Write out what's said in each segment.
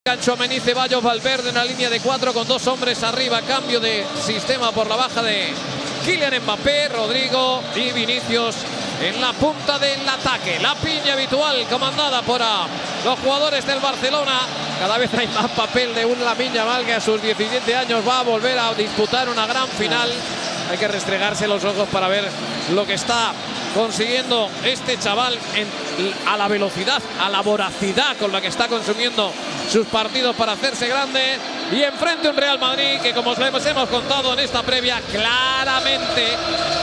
Gancho Mení, Ceballos, Valverde en la línea de 4 con 2 hombres arriba. Cambio de sistema por la baja de Kylian Mbappé, Rodrigo y Vinicius en la punta del ataque. La piña habitual comandada por los jugadores del Barcelona. Cada vez hay más papel de un Lamine Yamal que a sus 17 años va a volver a disputar una gran final. Hay que restregarse los ojos para ver lo que está consiguiendo este chaval a la velocidad, a la voracidad con la que está consumiendo sus partidos para hacerse grande. Y enfrente un Real Madrid que, como os hemos contado en esta previa, claramente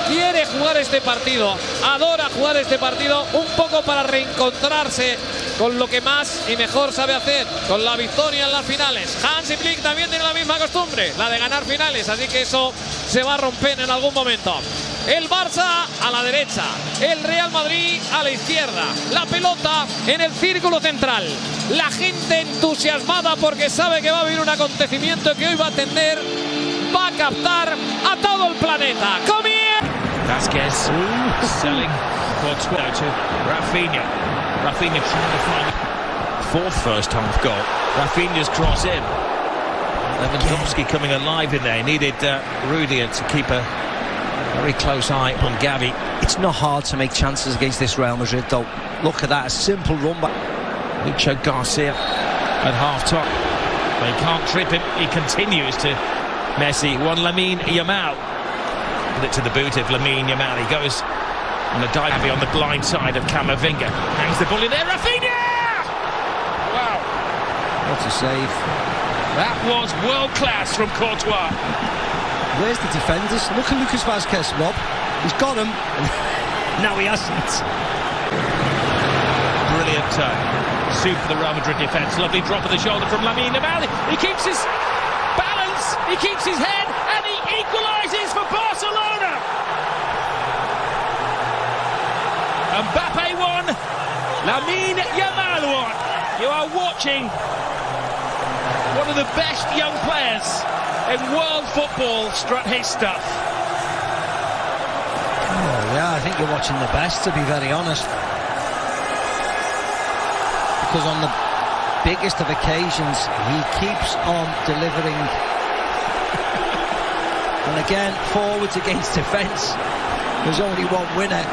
quiere jugar este partido, adora jugar este partido, un poco para reencontrarse con lo que más y mejor sabe hacer, con la victoria en las finales. Hansi Flick también tiene la misma costumbre, la de ganar finales, así que eso se va a romper en algún momento. El Barça a la derecha, el Real Madrid a la izquierda, la pelota en el círculo central, la gente entusiasmada porque sabe que va a haber un acontecimiento que hoy va a atender, va a captar a todo el planeta. ¡Comienza! Vázquez selling Courtois to Rafinha. Rafinha trying to find fourth first half goal. Rafinha's cross in. Lewandowski coming alive in there. He needed Rudiger to keep a very close eye on Gavi. It's not hard to make chances against this Real Madrid though. Look at that, a simple run back. Lucho Garcia at half-time. They can't trip him. He continues to Messi. One Lamine Yamal. Put it to the boot of Lamine Yamal. He goes on a dive on the blind side of Camavinga. Hangs the ball in there. Rafinha! Wow. What a save. That was world-class from Courtois. Where's the defenders? Look at Lucas Vázquez, Rob. He's got him. Now he hasn't. Brilliant soup for the Real Madrid defence. Lovely drop of the shoulder from Lamine Yamal. He keeps his balance, he keeps his head, and he equalises for Barcelona. Mbappe won, Lamine Yamal won. You are watching one of the best young players in world football strut his stuff. Oh, yeah, I think you're watching the best, to be very honest. Because on the biggest of occasions, he keeps on delivering. And again, forwards against defence. There's only one winner.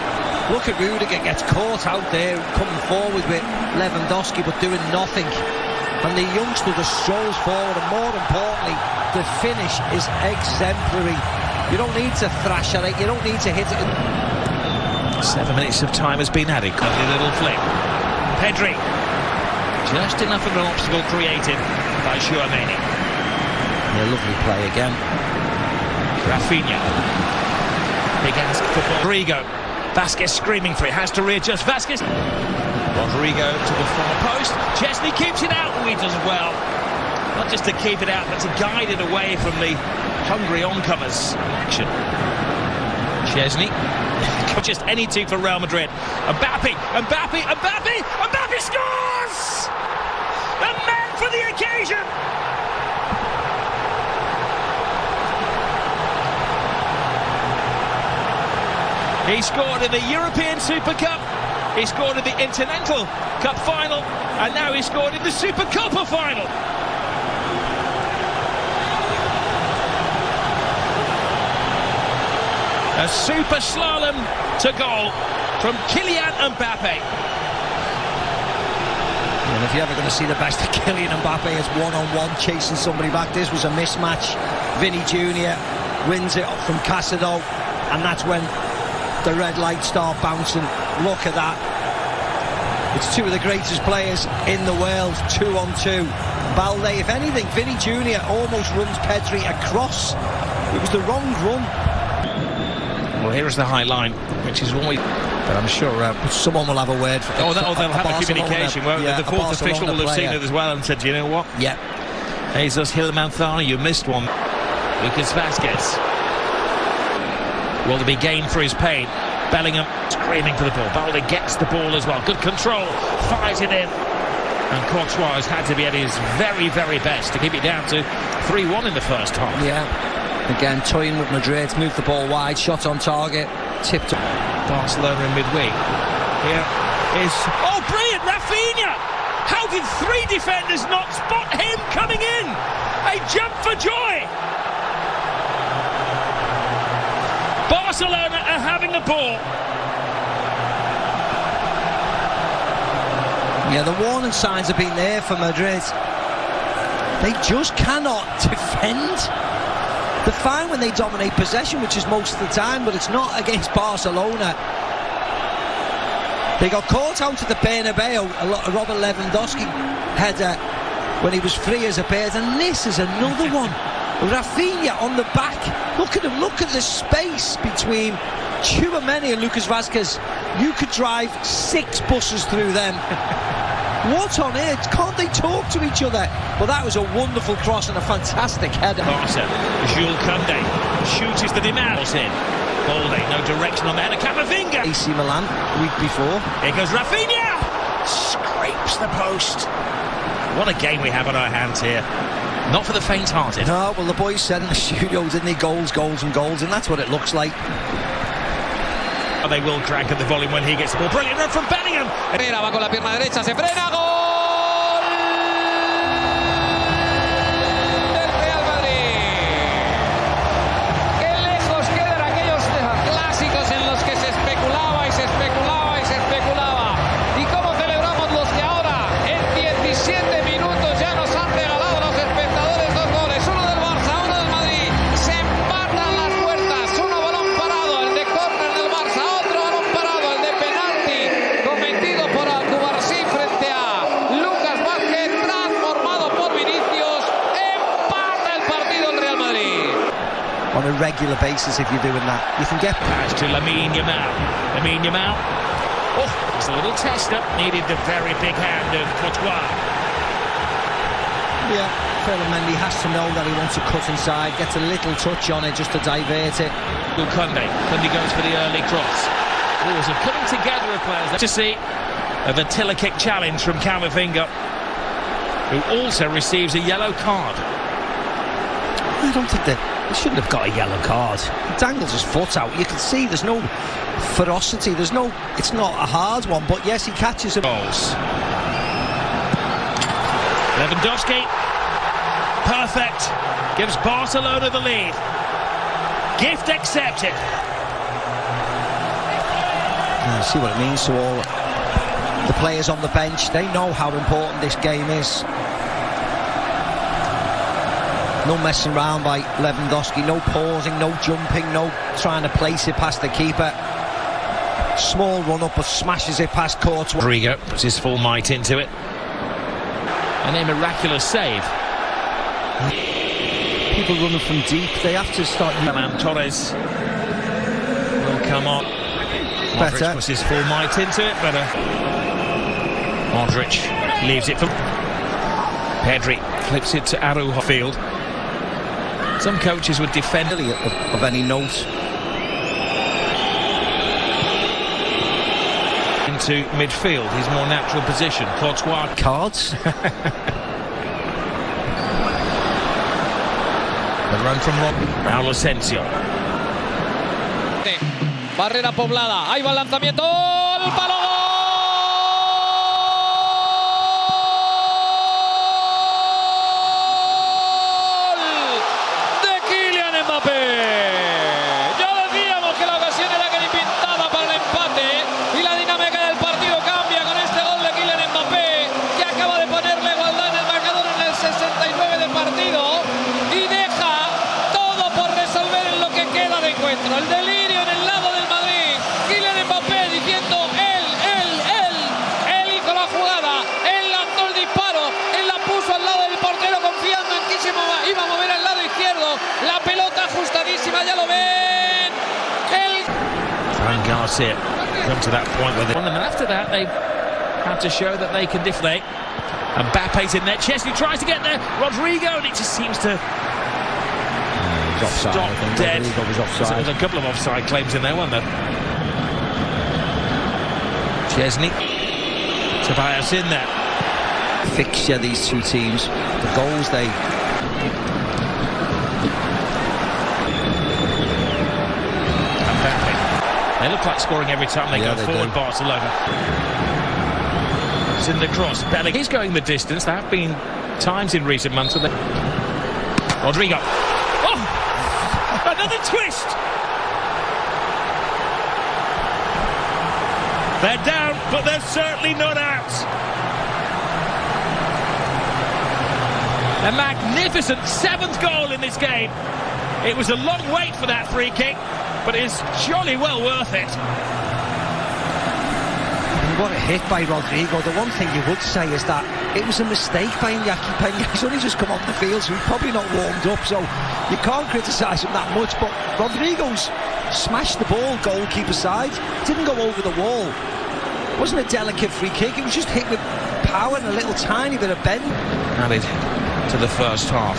Look at Rudiger, gets caught out there, coming forward with Lewandowski, but doing nothing. And the youngster just strolls forward, and more importantly, the finish is exemplary. You don't need to thrash at it, you don't need to hit it. 7 minutes of time has been added. Lovely little flick. Pedri. Just enough of an obstacle created by Tchouaméni. Yeah, lovely play again. Rafinha. Big ask for Rodrigo. Vázquez screaming for it, has to readjust. Vázquez. Rodrigo to the far post. Chesney keeps it out. Oh, he does well. Not just to keep it out, but to guide it away from the hungry oncomers. Action. Chesney. Just any two for Real Madrid. Mbappe scores! The man for the occasion! He scored in the European Super Cup, he scored in the Intercontinental Cup final, and now he scored in the Super Copa final. A super slalom to goal from Kylian Mbappe. And if you're ever going to see the best of Kylian Mbappe, it's one-on-one chasing somebody back. This was a mismatch. Vinny Jr. wins it up from Casado, and that's when the red lights start bouncing. Look at that. It's two of the greatest players in the world, 2-on-2. Balde, if anything, Vinny Jr. almost runs Pedri across. It was the wrong run. Well, here is the high line, which is always... But I'm sure someone will have a word for they'll have a communication. Well, the fourth official will have seen it as well and said, you know what? Yeah. Jesus Hilmanthani, you missed one. Lucas Vázquez. Will there be gain for his pain? Bellingham screaming for the ball. Balde gets the ball as well. Good control. Fires it in. And Courtois has had to be at his very, very best to keep it down to 3-1 in the first half. Yeah. Again, toying with Madrid. Moved the ball wide. Shot on target. Tipped up. Barcelona in midweek. Here is... Oh, brilliant! Rafinha! How did three defenders not spot him coming in? A jump for joy. Barcelona are having the ball. Yeah, the warning signs have been there for Madrid. They just cannot defend. They're fine when they dominate possession, which is most of the time, but it's not against Barcelona. They got caught out at the Bernabeu, a Robert Lewandowski header when he was free as a bird, and this is another one. Rafinha on the back. Look at him, look at the space between Tchouaméni and Lucas Vazquez. You could drive 6 buses through them. What on earth? Can't they talk to each other? Well, that was a wonderful cross and a fantastic header. Barca, Jules Koundé shoots the demands in. Balde, no direction on the header. Camavinga. AC Milan, the week before. Here goes Rafinha. Scrapes the post. What a game we have on our hands here. Not for the faint-hearted. No, well, the boys said in the studio, didn't they? Goals, goals and goals, and that's what it looks like. They will drag at the volume when he gets the ball. Brilliant run from Bellingham. Va con la pierna derecha, se frena, gol del Real Madrid. Qué lejos quedan aquellos clásicos en los que se especulaba y se especulaba y se especulaba. Y cómo celebramos los que ahora en 17 minutos ya nos han regalado los espectadores 2 goles. Uno del Barça, uno del Madrid. Se empatan las puertas. Uno balón parado, el de córner del Barça. On a regular basis, if you're doing that, you can get pass to Lamine Yamal. Lamine Yamal. Oh, it's a little tester. Needed the very big hand of Courtois. Yeah, Merengue has to know that he wants to cut inside, gets a little touch on it just to divert it. Koundé. Koundé goes for the early cross. Oh, there's a coming together of players. To see a Ventilla kick challenge from Camavinga, who also receives a yellow card. I don't think that he shouldn't have got a yellow card. He dangles his foot out. You can see there's no ferocity. There's no. It's not a hard one, but yes, he catches him. Goals. Lewandowski, perfect. Gives Barcelona the lead. Gift accepted. You see what it means to all the players on the bench. They know how important this game is. No messing around by Lewandowski, no pausing, no jumping, no trying to place it past the keeper. Small run up, but smashes it past Courtois. Rodrigo puts his full might into it. And a miraculous save. People running from deep, they have to start. Torres will come on. Modric puts his full might into it, but Modric leaves it for Pedri, flips it to Araujo field. Some coaches would defend of any note. Into midfield, his more natural position. Courtois. Cards. The run from Raúl Asensio. Barrera poblada. Ahí va el lanzamiento. ¡El palo! El delirio en el lado del Madrid. Kylian Mbappé diciendo él hizo la jugada, él lanzó el disparo, él la puso al lado del portero confiando en que iba a mover al lado izquierdo. La pelota ajustadísima, ya lo ven. Fran Garcia come to that point with it. And after that they have to show that they can deflate. Mbappe's in there, Chesney tries to get there, Rodrigo, and it just seems to offside, stop dead. Was offside. There's a couple of offside claims in there, weren't there? Chesney, Tobias in there. Fixture, these two teams. The goals they... They look like scoring every time they go forward, Barcelona. Drives in the cross. Bellingham. He's going the distance. There have been times in recent months when Rodrigo. Oh! Another twist! They're down, but they're certainly not out. A magnificent 7th goal in this game. It was a long wait for that free kick, but it's jolly well worth it. What a hit by Rodrigo. The one thing you would say is that it was a mistake by Iñaki Peña. He's only just come off the field, so he's probably not warmed up, so you can't criticise him that much. But Rodrigo's smashed the ball goalkeeper side. Didn't go over the wall. It wasn't a delicate free kick. It was just hit with power and a little tiny bit of bend. Added to the first half.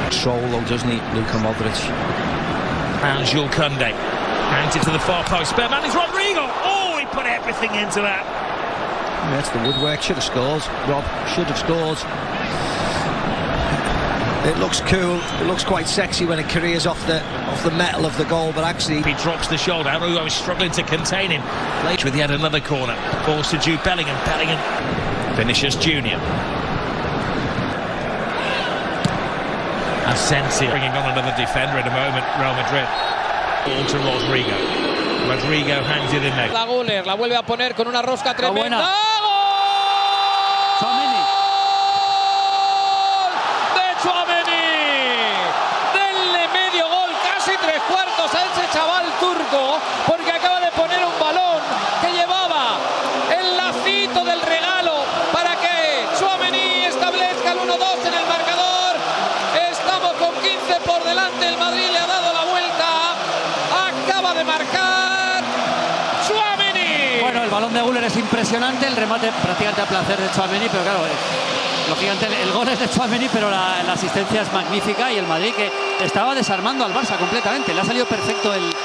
Control though, doesn't he, Luka Modric? And Jules Koundé hands it to the far post. Spare man is Rodrigo. Oh, he put everything into that. Yeah, that's the woodwork. Should have scored, Rob. Should have scored. It looks cool. It looks quite sexy when it careers off the metal of the goal, but actually he drops the shoulder. Arugo is struggling to contain him. Later with yet another corner. Balls to Jude Bellingham. Bellingham finishes Junior. Asensio bringing on another defender in a moment. Real Madrid. Ball to Rodrigo. Rodrigo hangs it in there. La Guller la vuelve a poner con una rosca tremenda. Tchouaméni. De Tchouaméni. Denle medio gol, casi 3/4 a ese chaval turco, porque acaba de poner un balón que llevaba el lacito del regalo para que Tchouaméni establezca el 1-2 en el marcador. Estamos con 15 por delante. El Madrid le ha dado la vuelta. Acaba de marcar Tchouaméni. Bueno, el balón de Guller es impresionante, el remate prácticamente a placer de Tchouaméni, pero claro, lógicamente el gol es de Tchouaméni, pero la asistencia es magnífica y el Madrid que estaba desarmando al Barça completamente. Le ha salido perfecto el